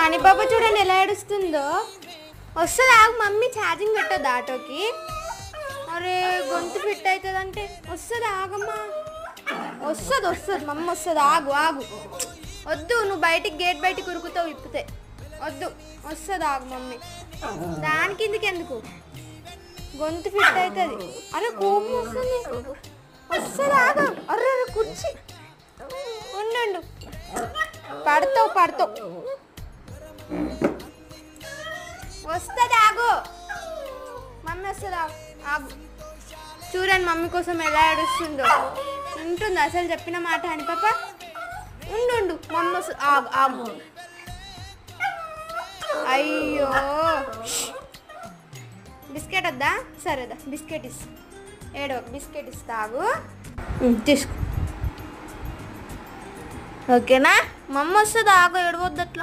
అని పాప చూడండి ఎలా ఏడుస్తుందో. వస్తుంది ఆగు మమ్మీ, ఛార్జింగ్ పెట్టద్దు ఆటోకి. అరే గొంతు ఫిట్ అవుతుందంటే వస్తుంది ఆగమ్మా. వస్తుంది మమ్మీ వస్తుంది. ఆగు ఆగు, వద్దు నువ్వు బయటికి గేట్ బయటికి ఉరుకుతావు ఇప్పితే. వద్దు వస్తుంది ఆగు మమ్మీ. దానికి ఎందుకు గొంతు ఫిట్ అవుతుంది. అరే కోపం వస్తుంది ఆగు. అరే కుర్చీ ఉండు, పడతావు వస్తుంది ఆగు మమ్మీ, వస్తుంది ఆగు. చూడండి మమ్మీ కోసం ఎలా ఏడుస్తుందో. ఉంటుంది అసలు చెప్పిన మాట అని పాప. ఉండు మమ్మీ వస్తుంది. ఆగు. అయ్యో బిస్కెట్ వద్దా? సరేదా బిస్కెట్ ఇస్తా. బిస్కెట్ ఇస్తా ఆగు. తీసుకో. ఓకేనా? మమ్మీ వస్తుంది ఆగు, ఏడవద్దు అట్లా.